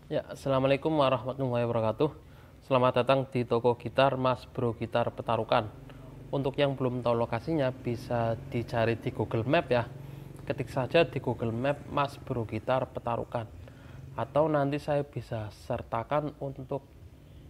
Ya, Assalamualaikum warahmatullahi wabarakatuh. Selamat datang di toko gitar Mas Bro Gitar Petarukan. Untuk yang belum tahu lokasinya bisa dicari di Google Map ya. Ketik saja di Google Map Mas Bro Gitar Petarukan. Atau nanti saya bisa sertakan untuk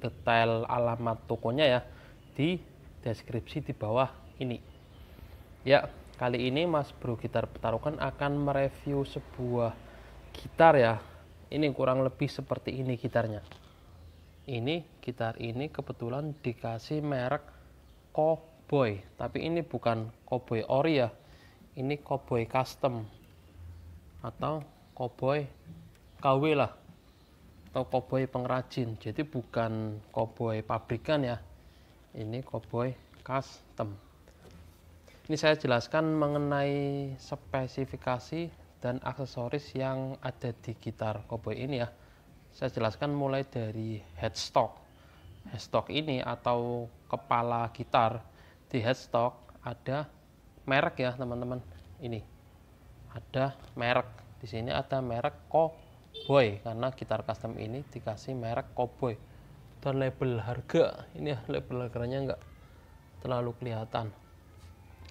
detail alamat tokonya ya di deskripsi di bawah ini. Ya, kali ini Mas Bro Gitar Petarukan akan mereview sebuah gitar ya. Ini kurang lebih seperti ini gitarnya. Ini gitar ini kebetulan dikasih merek Cowboy, tapi ini bukan Cowboy ori ya. Ini Cowboy custom atau Cowboy KW lah, atau Cowboy pengrajin. Jadi bukan Cowboy pabrikan ya. Ini Cowboy custom. Ini saya jelaskan mengenai spesifikasi dan aksesoris yang ada di gitar Cowboy ini ya. Saya jelaskan mulai dari headstock. Headstock ini atau kepala gitar, di headstock ada merek ya teman-teman. Ini ada merek. Di sini ada merek Cowboy karena gitar custom ini dikasih merek Cowboy. Dan label harga, ini ya label harganya enggak terlalu kelihatan.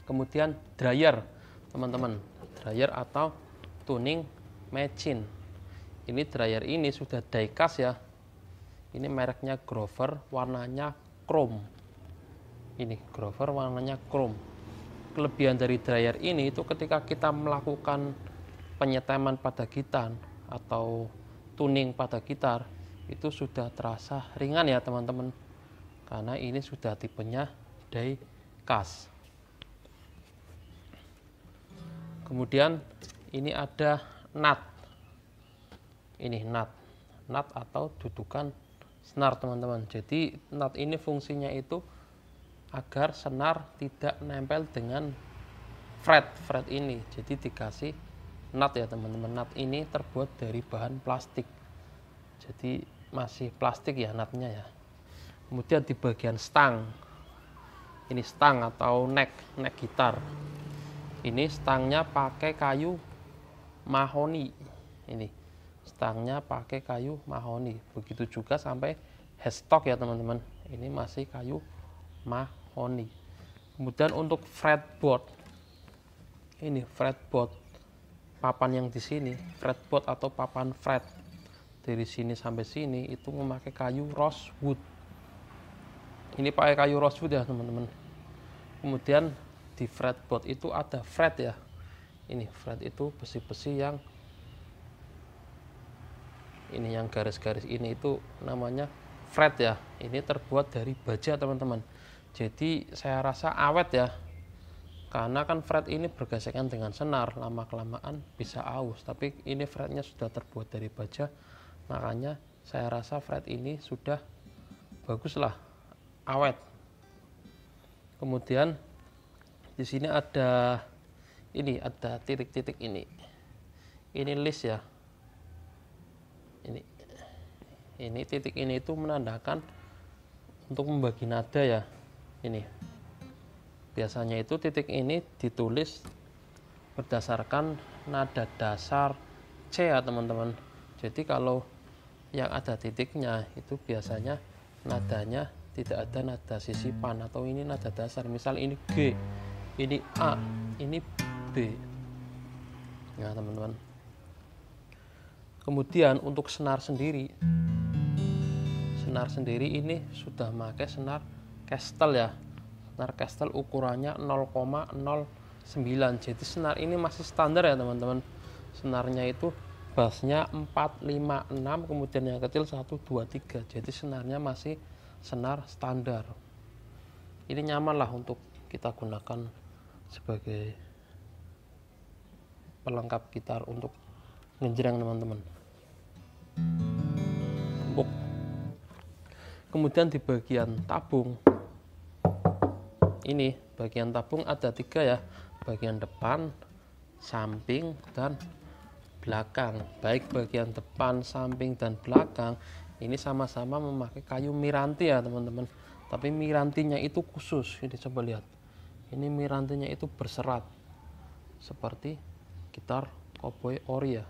Kemudian dryer teman-teman, dryer atau tuning machine. Ini dryer ini sudah diecast ya. Ini mereknya Grover, warnanya chrome. Ini Grover warnanya chrome. Kelebihan dari dryer ini itu ketika kita melakukan penyeteman pada gitar atau tuning pada gitar itu sudah terasa ringan ya teman-teman. Karena ini sudah tipenya diecast. Kemudian ini ada nut. Ini nut atau dudukan senar teman-teman. Jadi nut ini fungsinya itu agar senar tidak nempel dengan fret ini. Jadi dikasih nut ya teman-teman. Nut ini terbuat dari bahan plastik. Jadi masih plastik ya nutnya ya. Kemudian di bagian stang. Ini stang atau neck gitar. Ini stangnya pakai kayu mahoni. Ini stangnya pakai kayu mahoni. Begitu juga sampai headstock ya teman-teman. Ini masih kayu mahoni. Kemudian untuk fretboard. Ini fretboard. Papan yang di sini, fretboard atau papan fret. Dari sini sampai sini itu memakai kayu rosewood. Ini pakai kayu rosewood ya teman-teman. Kemudian di fretboard itu ada fret ya. Ini fret itu besi-besi yang ini yang garis-garis ini itu namanya fret ya. Ini terbuat dari baja teman-teman. Jadi saya rasa awet ya. Karena kan fret ini bergesekan dengan senar, lama-kelamaan bisa aus. Tapi ini fretnya sudah terbuat dari baja, makanya saya rasa fret ini sudah bagus lah, awet. Kemudian di sini ada titik-titik ini. Ini list ya. Ini titik ini itu menandakan untuk membagi nada ya. Ini. Biasanya itu titik ini ditulis berdasarkan nada dasar C ya teman-teman. Jadi kalau yang ada titiknya itu biasanya nadanya tidak ada nada sisipan atau ini nada dasar. Misal ini G, ini A, ini B. Nah teman-teman. Kemudian untuk senar sendiri ini sudah pakai senar Kestel ya. Senar Kestel ukurannya 0,09. Jadi senar ini masih standar ya teman-teman. Senarnya itu bassnya 4, 5, 6, kemudian yang kecil 1, 2, 3. Jadi senarnya masih senar standar. Ini nyaman lah untuk kita gunakan sebagai pelengkap gitar untuk ngejreng teman-teman. Empuk. Kemudian di bagian tabung, ini bagian tabung ada 3 ya, bagian depan, samping, dan belakang. Baik bagian depan, samping, dan belakang ini sama-sama memakai kayu miranti ya teman-teman. Tapi mirantinya itu khusus. Ini coba lihat. Ini mirantinya itu berserat seperti gitar Cowboy ori ya.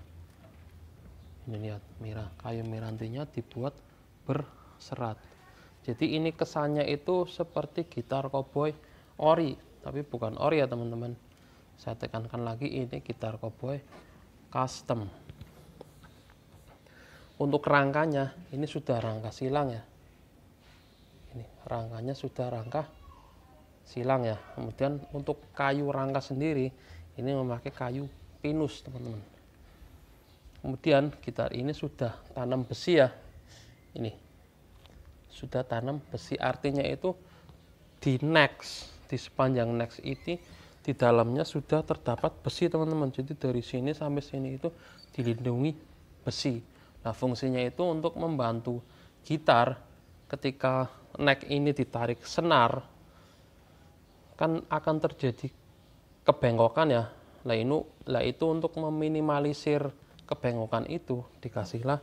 Ini lihat kayu mirantinya dibuat berserat. Jadi ini kesannya itu seperti gitar cowboy ori, tapi bukan ori ya teman-teman. Saya tekankan lagi, ini gitar cowboy custom. Untuk rangkanya ini sudah rangka silang ya. Ini rangkanya sudah rangka silang ya. Kemudian untuk kayu rangka sendiri ini memakai kayu pinus teman-teman. Kemudian gitar ini sudah tanam besi ya. Ini sudah tanam besi, artinya itu di sepanjang neck ini di dalamnya sudah terdapat besi teman-teman. Jadi dari sini sampai sini itu dilindungi besi. Nah fungsinya itu untuk membantu gitar ketika neck ini ditarik senar kan akan terjadi kebengkokan ya. Lah itu untuk meminimalisir kebengkokan itu dikasihlah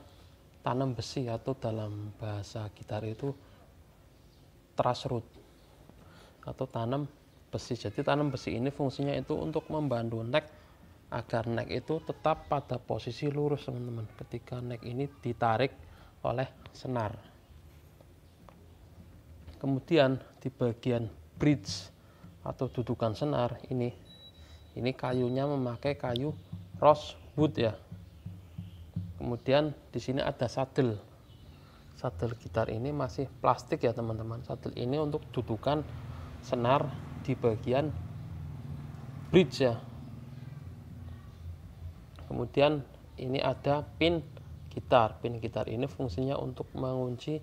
tanam besi, atau dalam bahasa gitar itu truss rod atau tanam besi. Jadi tanam besi ini fungsinya itu untuk membantu neck agar neck itu tetap pada posisi lurus teman-teman ketika neck ini ditarik oleh senar. Kemudian di bagian bridge atau dudukan senar ini kayunya memakai kayu rosewood ya. Kemudian di sini ada saddle gitar ini masih plastik ya teman-teman. Saddle ini untuk dudukan senar di bagian bridge ya. Kemudian ini ada pin gitar ini fungsinya untuk mengunci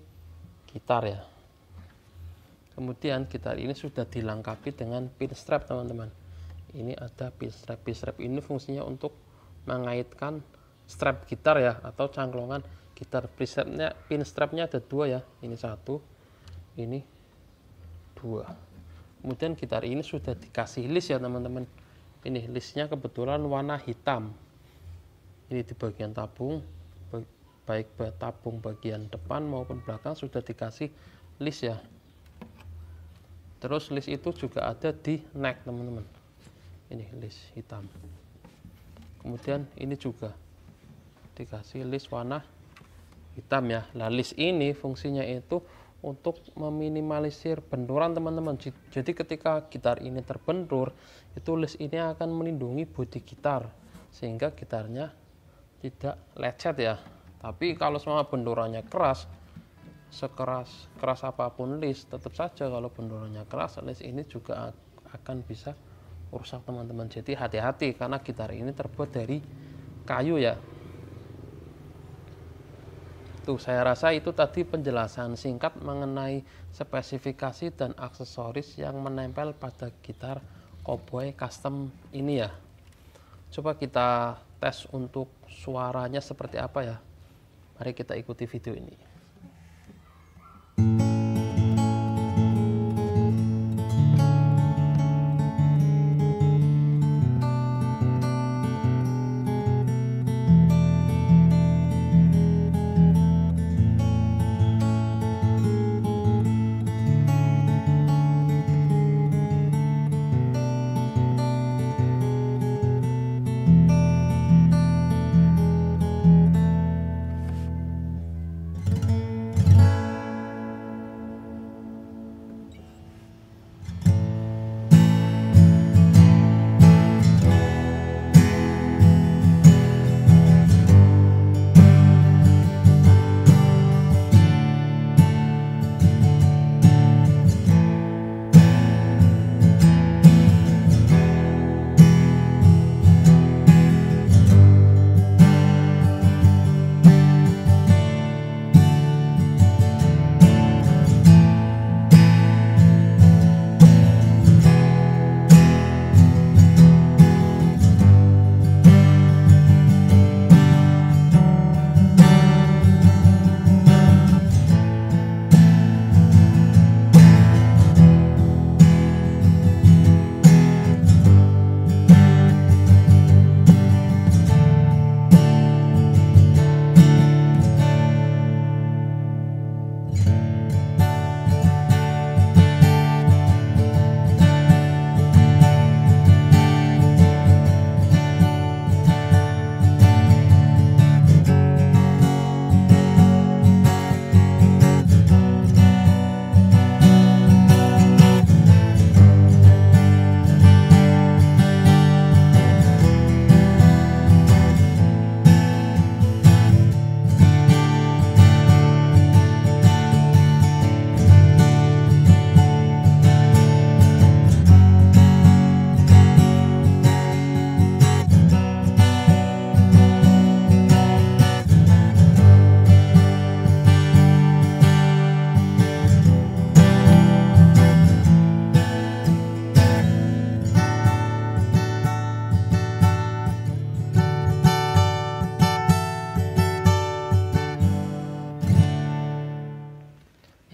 gitar ya. Kemudian gitar ini sudah dilengkapi dengan pin strap teman-teman. Ini ada pin strap ini fungsinya untuk mengaitkan strap gitar ya, atau cangklongan gitar. Pin strapnya ada dua ya, ini satu, ini dua. Kemudian gitar ini sudah dikasih list ya teman-teman. Ini listnya kebetulan warna hitam. Ini di bagian tabung, baik tabung bagian depan maupun belakang sudah dikasih list ya. Terus list itu juga ada di neck teman-teman. Ini list hitam. Kemudian ini juga dikasih list warna hitam ya. Nah list ini fungsinya itu untuk meminimalisir benturan teman-teman. Jadi ketika gitar ini terbentur, itu list ini akan melindungi bodi gitar sehingga gitarnya tidak lecet ya. Tapi kalau semua benturannya keras, sekeras apapun list, tetap saja kalau benturannya keras, list ini juga akan bisa rusak teman-teman. Jadi hati-hati karena gitar ini terbuat dari kayu ya. Tuh, saya rasa itu tadi penjelasan singkat mengenai spesifikasi dan aksesoris yang menempel pada gitar cowboy custom ini ya. Coba kita tes untuk suaranya seperti apa ya. Mari kita ikuti video ini.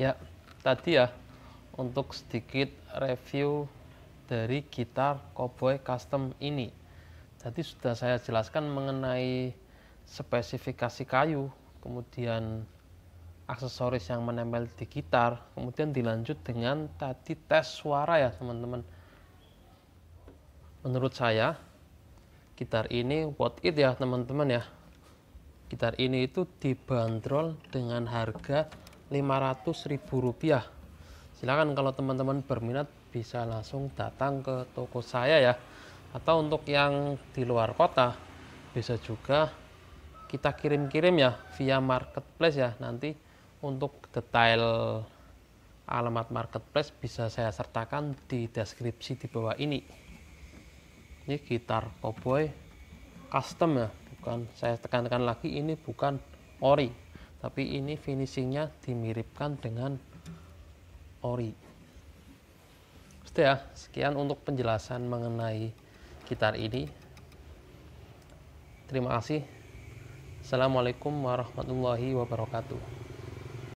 Ya, tadi ya untuk sedikit review dari gitar Cowboy Custom ini. Tadi sudah saya jelaskan mengenai spesifikasi kayu, kemudian aksesoris yang menempel di gitar, kemudian dilanjut dengan tadi tes suara ya teman-teman. Menurut saya gitar ini worth it ya teman-teman ya. Gitar ini itu dibanderol dengan harga Rp500.000. Silakan kalau teman-teman berminat bisa langsung datang ke toko saya ya. Atau untuk yang di luar kota bisa juga kita kirim-kirim ya via marketplace ya. Nanti untuk detail alamat marketplace bisa saya sertakan di deskripsi di bawah ini. Ini gitar Cowboy custom ya, bukan, saya tekankan lagi, ini bukan ori, tapi ini finishingnya dimiripkan dengan ori. Sudah ya, sekian untuk penjelasan mengenai gitar ini. Terima kasih. Assalamualaikum warahmatullahi wabarakatuh.